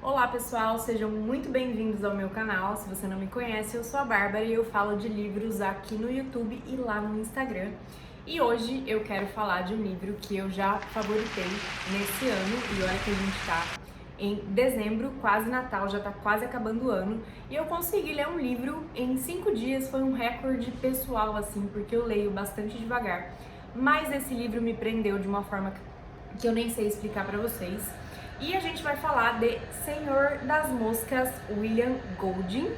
Olá pessoal, sejam muito bem-vindos ao meu canal. Se você não me conhece, eu sou a Bárbara e eu falo de livros aqui no YouTube e lá no Instagram. E hoje eu quero falar de um livro que eu já favoritei nesse ano, e olha que a gente tá em dezembro, quase Natal, já tá quase acabando o ano, e eu consegui ler um livro em 5 dias, foi um recorde pessoal assim, porque eu leio bastante devagar. Mas esse livro me prendeu de uma forma que eu nem sei explicar pra vocês. E a gente vai falar de Senhor das Moscas, William Golding.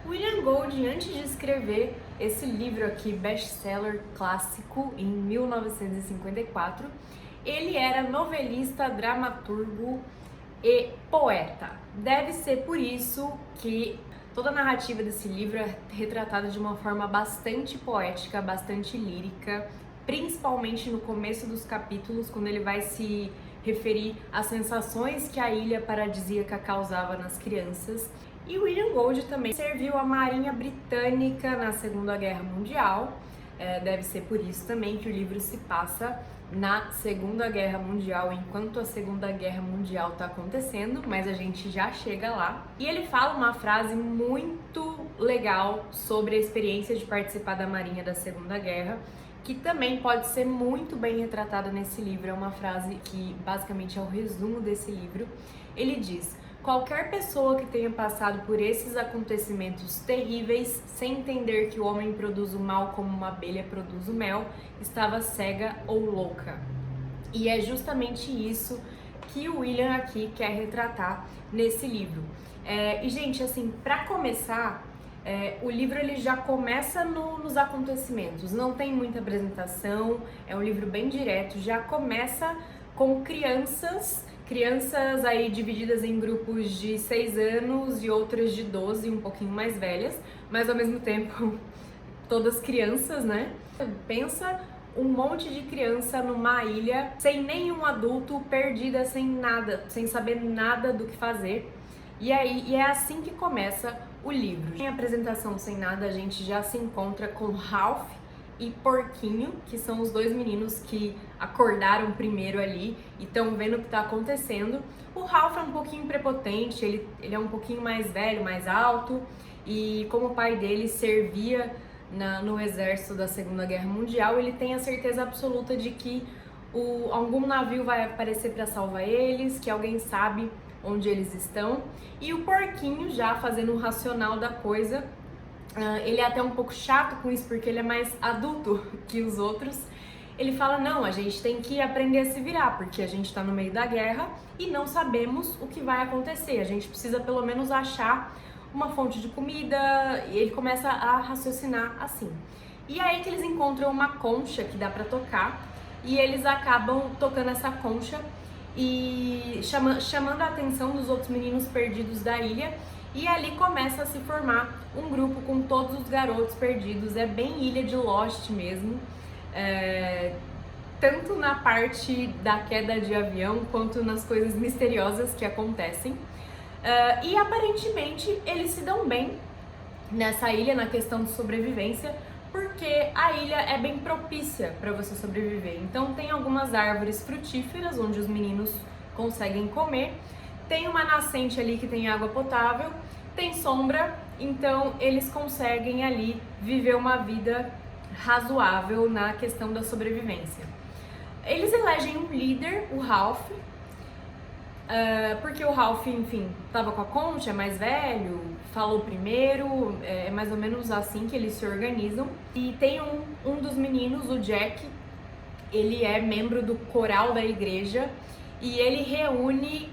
William Golding, antes de escrever esse livro aqui, best-seller clássico, em 1954, ele era novelista, dramaturgo e poeta. Deve ser por isso que toda a narrativa desse livro é retratada de uma forma bastante poética, bastante lírica, principalmente no começo dos capítulos, quando ele vai se referir às sensações que a ilha paradisíaca causava nas crianças. E William Golding também serviu a Marinha Britânica na Segunda Guerra Mundial. Deve ser por isso também que o livro se passa na Segunda Guerra Mundial, enquanto a Segunda Guerra Mundial está acontecendo, mas a gente já chega lá. E ele fala uma frase muito legal sobre a experiência de participar da Marinha da Segunda Guerra, que também pode ser muito bem retratada nesse livro. É uma frase que basicamente é o resumo desse livro. Ele diz: qualquer pessoa que tenha passado por esses acontecimentos terríveis, sem entender que o homem produz o mal como uma abelha produz o mel, estava cega ou louca. E é justamente isso que o William aqui quer retratar nesse livro. E gente, assim, para começar, o livro ele já começa nos acontecimentos, não tem muita apresentação, é um livro bem direto, já começa com crianças aí divididas em grupos de 6 anos e outras de 12, um pouquinho mais velhas, mas ao mesmo tempo todas crianças, né? Pensa um monte de criança numa ilha, sem nenhum adulto, perdida, sem nada, sem saber nada do que fazer. E é assim que começa o livro. Em apresentação sem nada, a gente já se encontra com Ralph e Porquinho, que são os dois meninos que acordaram primeiro ali e estão vendo o que está acontecendo. O Ralph é um pouquinho prepotente, ele é um pouquinho mais velho, mais alto, e como o pai dele servia no exército da Segunda Guerra Mundial, ele tem a certeza absoluta de que algum navio vai aparecer para salvar eles, que alguém sabe onde eles estão. E o Porquinho, já fazendo o racional da coisa, ele é até um pouco chato com isso, porque ele é mais adulto que os outros. Ele fala: não, a gente tem que aprender a se virar, porque a gente tá no meio da guerra e não sabemos o que vai acontecer. A gente precisa pelo menos achar uma fonte de comida. E ele começa a raciocinar assim. E aí que eles encontram uma concha que dá pra tocar, e eles acabam tocando essa concha e chamando a atenção dos outros meninos perdidos da ilha. E ali começa a se formar um grupo com todos os garotos perdidos. É bem Ilha de Lost mesmo, tanto na parte da queda de avião quanto nas coisas misteriosas que acontecem. E aparentemente eles se dão bem nessa ilha, na questão de sobrevivência, porque a ilha é bem propícia para você sobreviver. Então tem algumas árvores frutíferas onde os meninos conseguem comer, tem uma nascente ali que tem água potável, tem sombra, então eles conseguem ali viver uma vida razoável na questão da sobrevivência. Eles elegem um líder, o Ralph, porque o Ralph, enfim, tava com a concha, é mais velho, falou primeiro, é mais ou menos assim que eles se organizam. E tem um dos meninos, o Jack, ele é membro do coral da igreja e ele reúne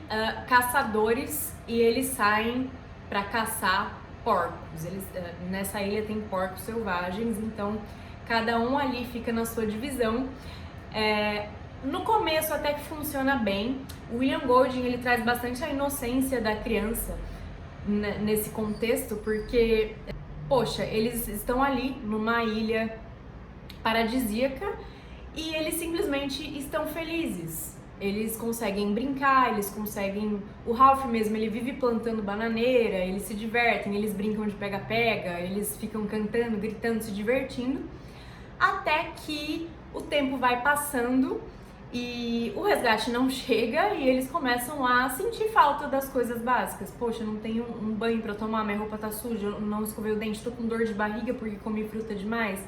caçadores e eles saem para caçar porcos. Nessa ilha tem porcos selvagens, então cada um ali fica na sua divisão. No começo até que funciona bem. O William Golding ele traz bastante a inocência da criança nesse contexto, porque, poxa, eles estão ali numa ilha paradisíaca e eles simplesmente estão felizes. Eles conseguem brincar, eles conseguem... O Ralph mesmo, ele vive plantando bananeira, eles se divertem, eles brincam de pega-pega, eles ficam cantando, gritando, se divertindo, até que o tempo vai passando E o resgate não chega e eles começam a sentir falta das coisas básicas. Poxa, não tenho um banho pra tomar, minha roupa tá suja, eu não escovei o dente, tô com dor de barriga porque comi fruta demais.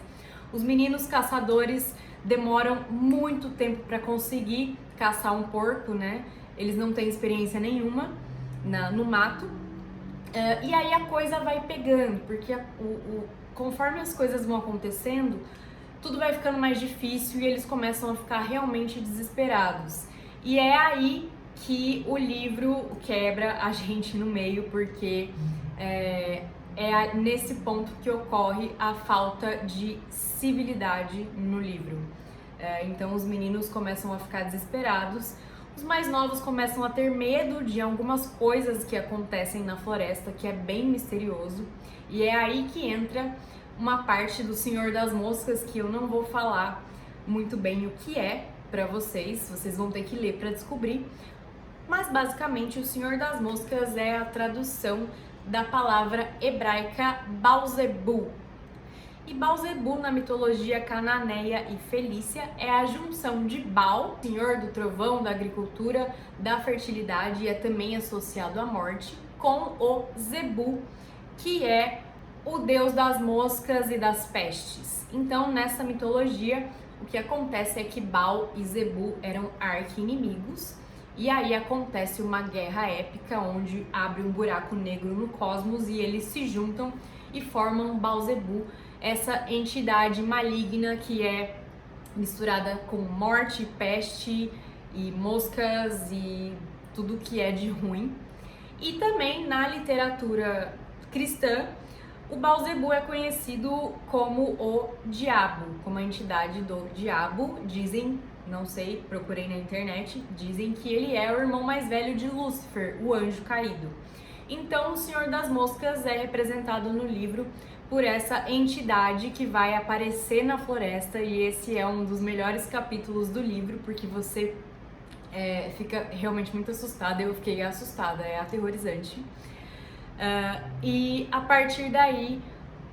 Os meninos caçadores demoram muito tempo pra conseguir caçar um porco, né? Eles não têm experiência nenhuma no mato. E aí a coisa vai pegando, porque conforme as coisas vão acontecendo, tudo vai ficando mais difícil e eles começam a ficar realmente desesperados. E é aí que o livro quebra a gente no meio, porque é nesse ponto que ocorre a falta de civilidade no livro. Então os meninos começam a ficar desesperados, os mais novos começam a ter medo de algumas coisas que acontecem na floresta, que é bem misterioso, e é aí que entra uma parte do Senhor das Moscas que eu não vou falar muito bem o que é pra vocês vão ter que ler pra descobrir. Mas basicamente o Senhor das Moscas é a tradução da palavra hebraica Baalzebu. E Baalzebu na mitologia cananeia e felícia é a junção de Baal, senhor do trovão, da agricultura, da fertilidade e é também associado à morte, com o Zebu, que é o deus das moscas e das pestes. Então, nessa mitologia, o que acontece é que Baal e Zebu eram arqui-inimigos, e aí acontece uma guerra épica onde abre um buraco negro no cosmos e eles se juntam e formam Baalzebu, essa entidade maligna que é misturada com morte, peste e moscas e tudo que é de ruim. E também na literatura cristã, o Baalzebu é conhecido como o diabo, como a entidade do diabo. Dizem, não sei, procurei na internet, dizem que ele é o irmão mais velho de Lúcifer, o anjo caído. Então o Senhor das Moscas é representado no livro por essa entidade que vai aparecer na floresta, e esse é um dos melhores capítulos do livro, porque você fica realmente muito assustada. Eu fiquei assustada, é aterrorizante. E a partir daí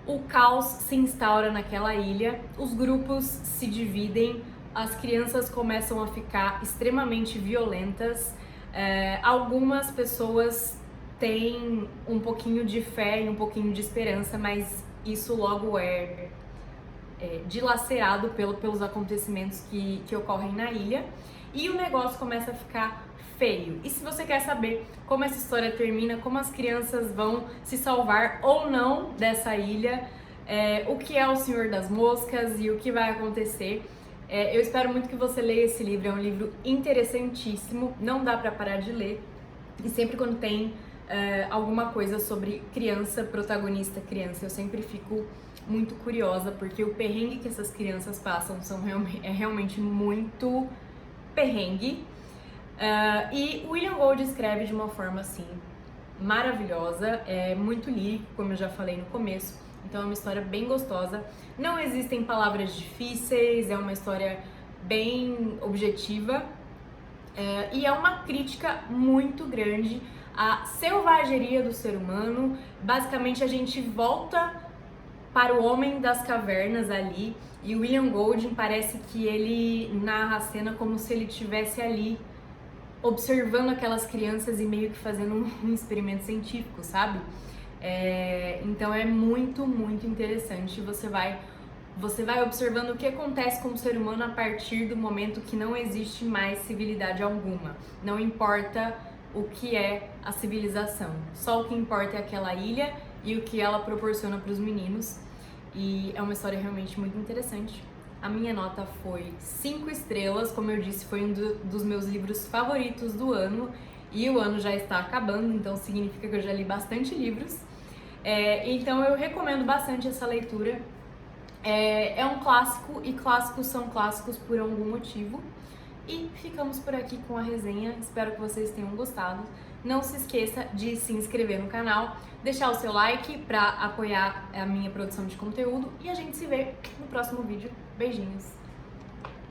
o caos se instaura naquela ilha, os grupos se dividem, as crianças começam a ficar extremamente violentas, algumas pessoas têm um pouquinho de fé e um pouquinho de esperança, mas isso logo é dilacerado pelos acontecimentos que ocorrem na ilha, e o negócio começa a ficar feio. E se você quer saber como essa história termina, como as crianças vão se salvar ou não dessa ilha, o que é o Senhor das Moscas e o que vai acontecer, eu espero muito que você leia esse livro. É um livro interessantíssimo, não dá pra parar de ler, e sempre quando tem alguma coisa sobre criança, protagonista criança, eu sempre fico muito curiosa, porque o perrengue que essas crianças passam é realmente muito perrengue. E o William Gold escreve de uma forma assim maravilhosa, é muito lírico, como eu já falei no começo, então é uma história bem gostosa, não existem palavras difíceis, é uma história bem objetiva, e é uma crítica muito grande à selvageria do ser humano. Basicamente a gente volta para o homem das cavernas ali, e o William Golding parece que ele narra a cena como se ele estivesse ali observando aquelas crianças e meio que fazendo um experimento científico, sabe? Então é muito, muito interessante. Você vai observando o que acontece com o ser humano a partir do momento que não existe mais civilidade alguma. Não importa o que é a civilização, só o que importa é aquela ilha e o que ela proporciona para os meninos. E é uma história realmente muito interessante. A minha nota foi 5 estrelas, como eu disse, foi um dos meus livros favoritos do ano, e o ano já está acabando, então significa que eu já li bastante livros. Então eu recomendo bastante essa leitura. É um clássico, e clássicos são clássicos por algum motivo. E ficamos por aqui com a resenha, espero que vocês tenham gostado. Não se esqueça de se inscrever no canal, deixar o seu like para apoiar a minha produção de conteúdo, e a gente se vê no próximo vídeo. Beijinhos!